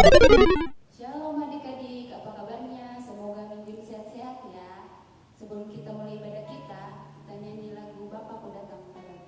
Shalom adik-adik, apa kabarnya? Semoga minggu ini sehat-sehat ya. Sebelum kita mulai ibadah kita nyanyi lagu Bapakku Datang Padamu.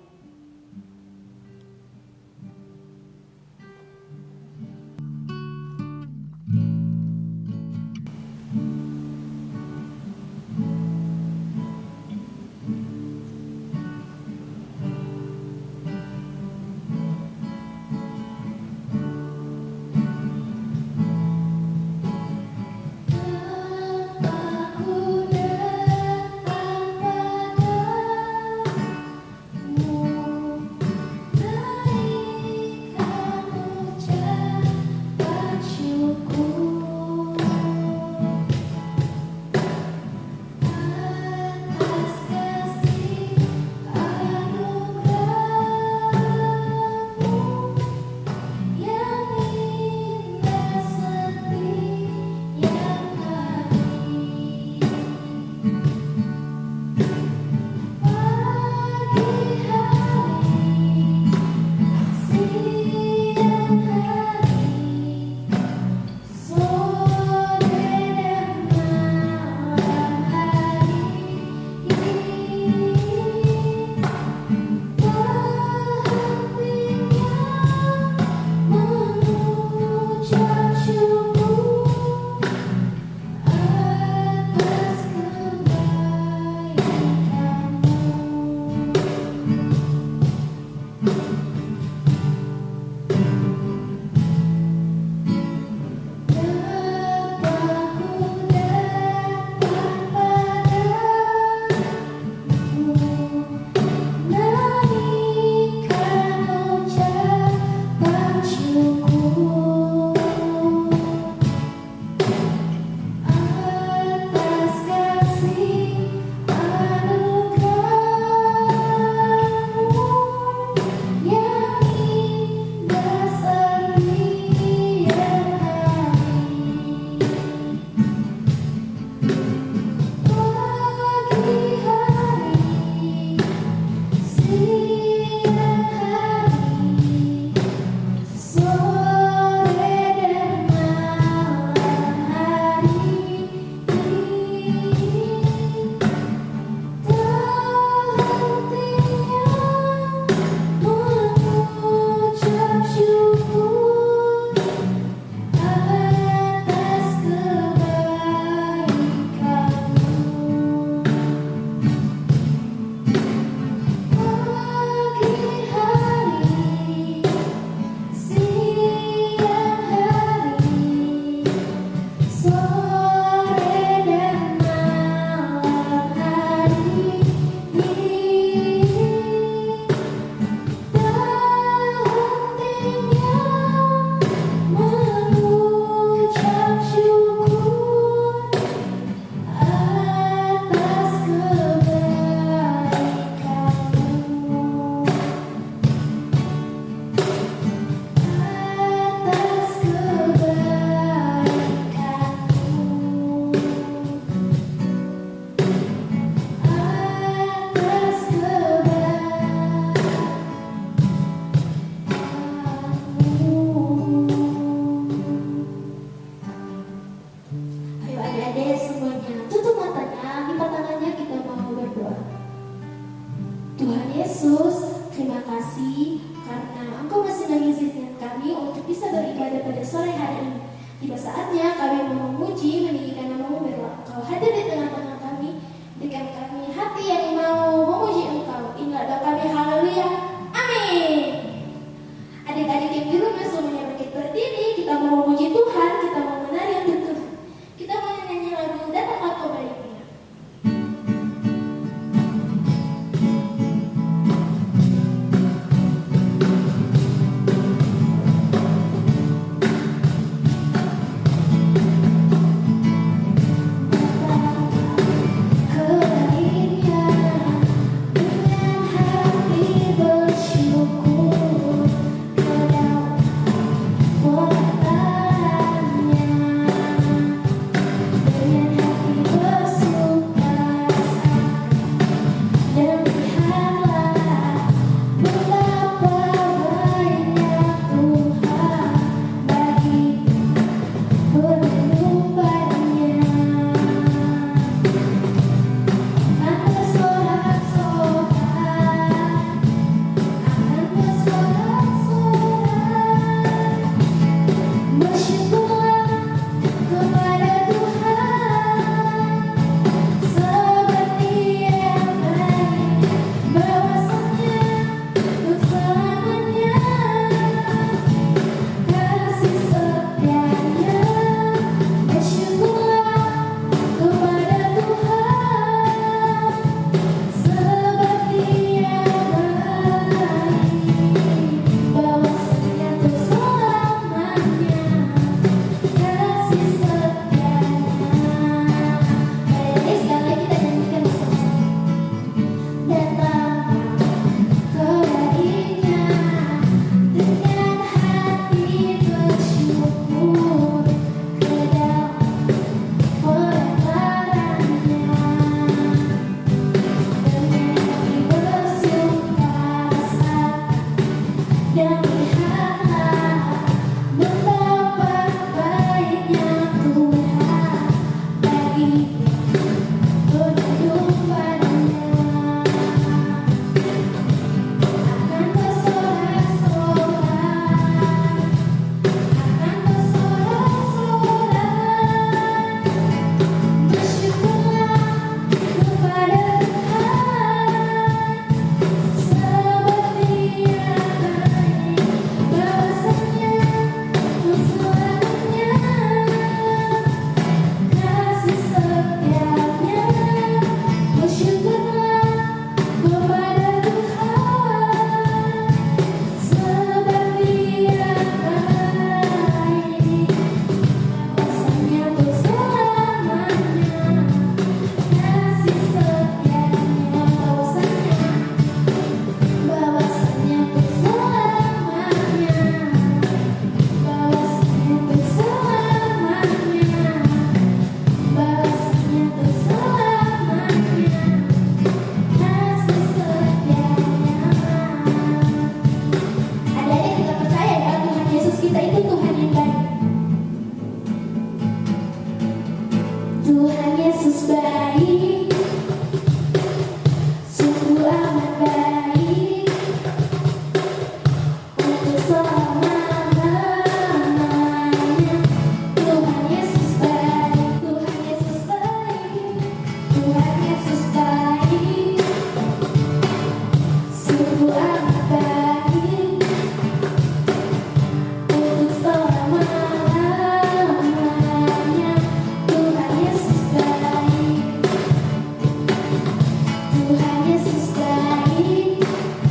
dan lihatlah betapa baiknya Tuhan bagi berlindung padanya. Akan bersorak-sorai, akan bersorak-sorai, bersyukurlah kepada Tuhan, sebab Dia baik, bahwasanya untuk selamanya kasih setianya. Bersyukurlah kepada Tuhan, sebab Dia baik, bahwasanya untuk selamanya kasih setianya. Bahwasanya untuk selamanya, bahwasanya untuk selamanya, bahwasanya untuk selamanya kasih setianya. Adik-adik, kita percaya ya, Tuhan Yesus kita itu Tuhan yang baik. Tuhan Yesus baik, sungguh amat baik, untuk selama-lamanya. Tuhan Yesus baik, Tuhan Yesus baik, Tuhan Yesus baik, sungguh amat baik, untuk selama-lamanya. Tuhan Yesus baik, Tuhan Yesus baik.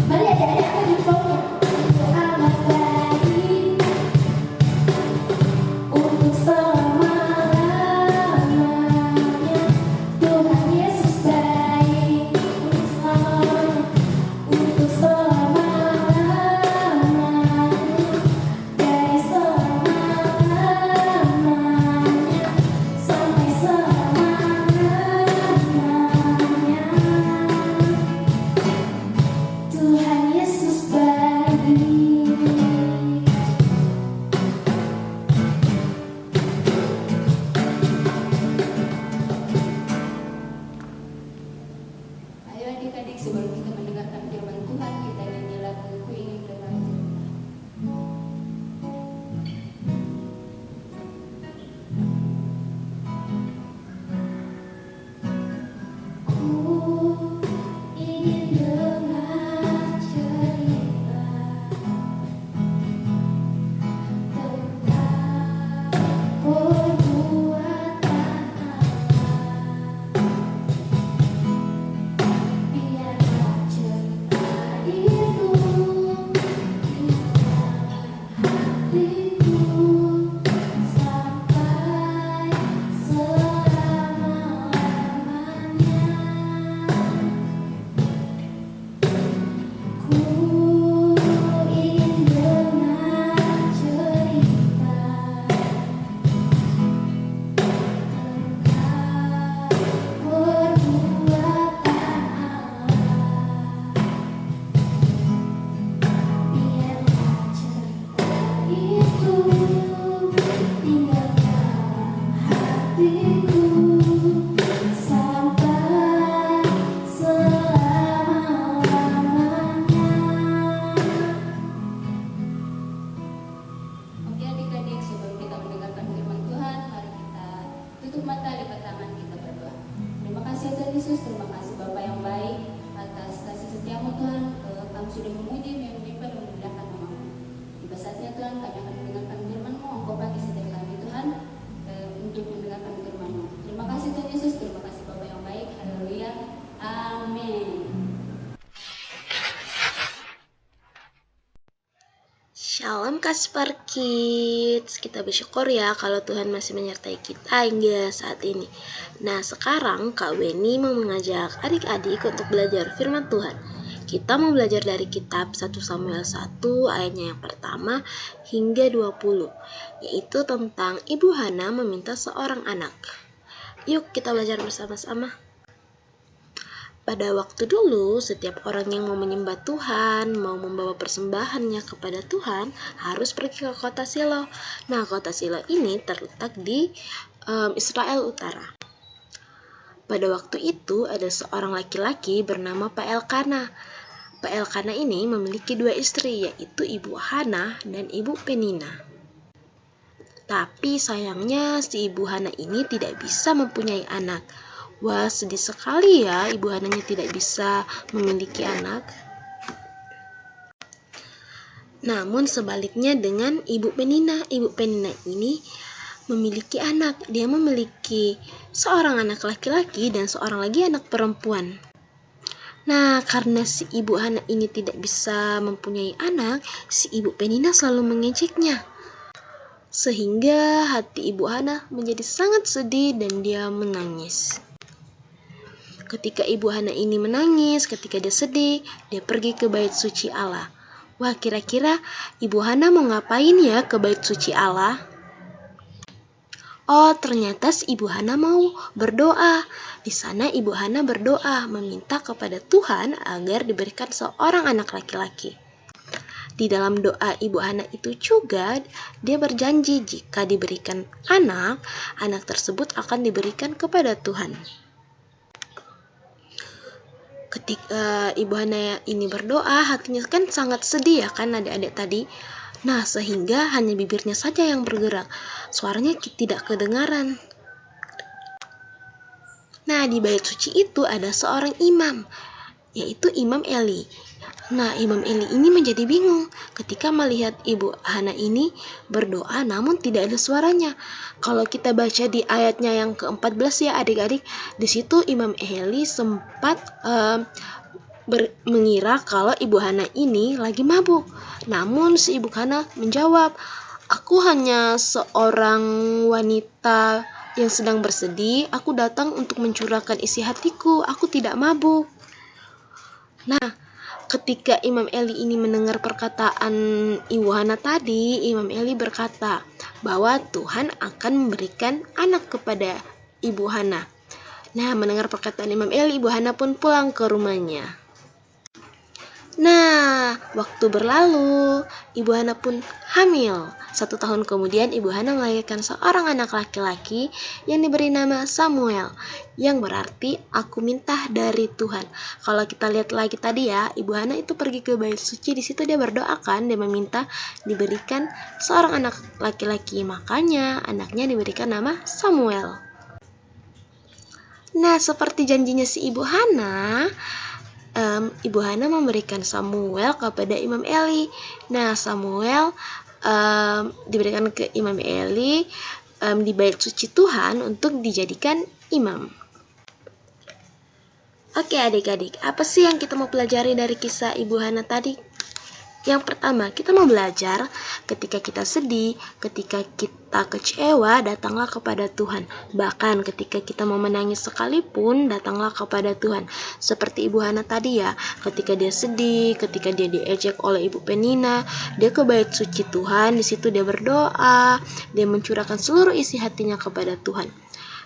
Mari adik-adik aku jempolnya. Sungguh amat baik, untuk selama-lamanya. Tuhan Yesus baik, untuk selamanya, untuk selama-lamanya, dari selama-lamanya sampai selama-lamanya. Tuhan Yesus baik. Ayo adik-adik, sebelum kita mendengarkan firman Tuhan, kita nyanyi lagu Ku Ingin Belajar. Ku ingin dengar cerita tentang perbuatan Allah. Biarlah cerita itu di dalam hatiku sampai selama-lamanya. Ku ingin dengar cerita tentang perbuatan Allah. Biarlah cerita itu tinggal dalam hatiku sampai selama-lamanya. Oke adik-adik, sebelum kita mendengarkan firman Tuhan, mari kita tutup mata, lipat tangan, kita berdoa. Terima kasih Tuhan Yesus, terima kasih Bapa yang baik atas kasih setiamu Tuhan. Kami sudah memuji, menyembah dan memuliakan namamu. Tiba saatnya Tuhan, kami akan mendengarkan firman-Mu. Engkau bagi setiap kami Tuhan untuk mendengarkan firman-Mu. Terima kasih Tuhan Yesus, terima kasih Bapa yang baik. Haleluya. Amin. Shalom Kasper Kids. Kita bersyukur ya kalau Tuhan masih menyertai kita hingga saat ini. Nah, sekarang Kak Weni mau mengajak adik-adik untuk belajar firman Tuhan. Kita mau belajar dari kitab 1 Samuel 1 ayatnya yang pertama hingga 20, yaitu tentang Ibu Hana meminta seorang anak. Yuk kita belajar bersama-sama. Pada waktu dulu, setiap orang yang mau menyembah Tuhan, mau membawa persembahannya kepada Tuhan, harus pergi ke kota Shilo. Nah, kota Shilo ini terletak di Israel Utara. Pada waktu itu, ada seorang laki-laki bernama Pak Elkana. Pak Elkana ini memiliki 2 istri, yaitu Ibu Hana dan Ibu Penina. Tapi sayangnya si Ibu Hana ini tidak bisa mempunyai anak. Wah, sedih sekali ya, Ibu Hananya tidak bisa memiliki anak. Namun sebaliknya dengan Ibu Penina. Ibu Penina ini memiliki anak. Dia memiliki seorang anak laki-laki dan seorang lagi anak perempuan. Nah, karena si Ibu Hana ini tidak bisa mempunyai anak, si Ibu Penina selalu mengejeknya. Sehingga hati Ibu Hana menjadi sangat sedih dan dia menangis. Ketika Ibu Hana ini menangis, ketika dia sedih, dia pergi ke bait suci Allah. Wah, kira-kira Ibu Hana mau ngapain ya ke bait suci Allah? Oh, ternyata si Ibu Hana mau berdoa. Di sana Ibu Hana berdoa, meminta kepada Tuhan agar diberikan seorang anak laki-laki. Di dalam doa Ibu Hana itu juga, dia berjanji jika diberikan anak, anak tersebut akan diberikan kepada Tuhan. Ketika Ibu Hana ini berdoa, hatinya kan sangat sedih ya kan adik-adik tadi. Nah, sehingga hanya bibirnya saja yang bergerak. Suaranya tidak kedengaran. Nah, di bait suci itu ada seorang imam, yaitu Imam Eli. Nah, Imam Eli ini menjadi bingung ketika melihat Ibu Hana ini berdoa namun tidak ada suaranya. Kalau kita baca di ayatnya yang ke-14 ya adik-adik, di situ Imam Eli sempat mengira kalau Ibu Hana ini lagi mabuk. Namun si Ibu Hana menjawab, "Aku hanya seorang wanita yang sedang bersedih, aku datang untuk mencurahkan isi hatiku, aku tidak mabuk." Nah, ketika Imam Eli ini mendengar perkataan Ibu Hana tadi, Imam Eli berkata bahwa Tuhan akan memberikan anak kepada Ibu Hana. Nah, mendengar perkataan Imam Eli, Ibu Hana pun pulang ke rumahnya. Nah, waktu berlalu, Ibu Hana pun hamil. 1 tahun kemudian, Ibu Hana melahirkan seorang anak laki-laki yang diberi nama Samuel, yang berarti aku minta dari Tuhan. Kalau kita lihat lagi tadi ya, Ibu Hana itu pergi ke bait suci, di situ dia berdoa kan, dia meminta diberikan seorang anak laki-laki, makanya anaknya diberikan nama Samuel. Nah, seperti janjinya si Ibu Hana, Ibu Hana memberikan Samuel kepada Imam Eli. Nah, Samuel diberikan ke Imam Eli di bait suci Tuhan untuk dijadikan imam. Oke adik-adik, apa sih yang kita mau pelajari dari kisah Ibu Hana tadi? Yang pertama, kita mau belajar ketika kita sedih, ketika kita kecewa, datanglah kepada Tuhan. Bahkan ketika kita mau menangis sekalipun, datanglah kepada Tuhan. Seperti Ibu Hana tadi ya, ketika dia sedih, ketika dia diejek oleh Ibu Penina, dia ke bait suci Tuhan, di situ dia berdoa, dia mencurahkan seluruh isi hatinya kepada Tuhan.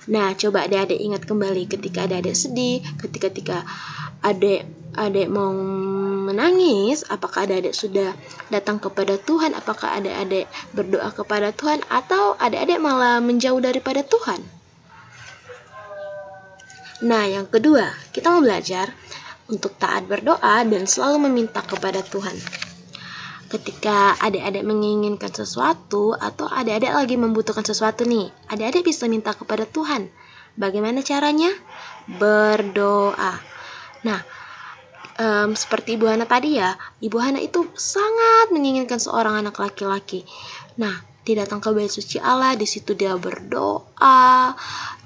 Nah, coba adik-adik ingat kembali ketika adik-adik sedih, ketika adik mau menangis, apakah adik-adik sudah datang kepada Tuhan? Apakah adik-adik berdoa kepada Tuhan? Atau adik-adik malah menjauh daripada Tuhan? Nah, yang kedua, kita mau belajar untuk taat berdoa dan selalu meminta kepada Tuhan. Ketika adik-adik menginginkan sesuatu atau adik-adik lagi membutuhkan sesuatu nih, adik-adik bisa minta kepada Tuhan. Bagaimana caranya? Berdoa. Nah, seperti Ibu Hana tadi ya, Ibu Hana itu sangat menginginkan seorang anak laki-laki. Nah, dia datang ke bait suci Allah, di situ dia berdoa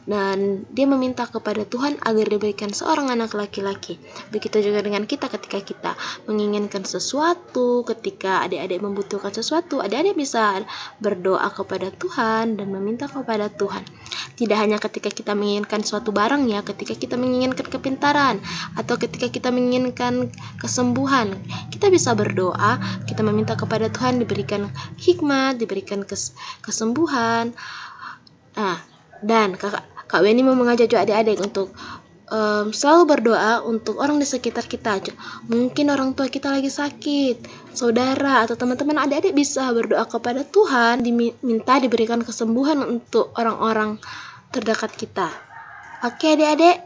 dan dia meminta kepada Tuhan agar diberikan seorang anak laki-laki. Begitu juga dengan kita ketika kita menginginkan sesuatu, ketika adik-adik membutuhkan sesuatu, adik-adik bisa berdoa kepada Tuhan dan meminta kepada Tuhan. Tidak hanya ketika kita menginginkan suatu barang ya, ketika kita menginginkan kepintaran atau ketika kita menginginkan kesembuhan, kita bisa berdoa, kita meminta kepada Tuhan diberikan hikmat, diberikan kesembuhan. Nah, dan Kak Weni mau mengajak juga adik-adik untuk selalu berdoa untuk orang di sekitar kita aja. Mungkin orang tua kita lagi sakit, saudara atau teman-teman adik-adik bisa berdoa kepada Tuhan, diminta diberikan kesembuhan untuk orang-orang terdekat kita. Oke adik-adik.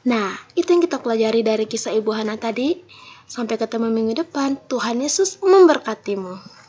Nah, itu yang kita pelajari dari kisah Ibu Hana tadi. Sampai ketemu minggu depan. Tuhan Yesus memberkatimu.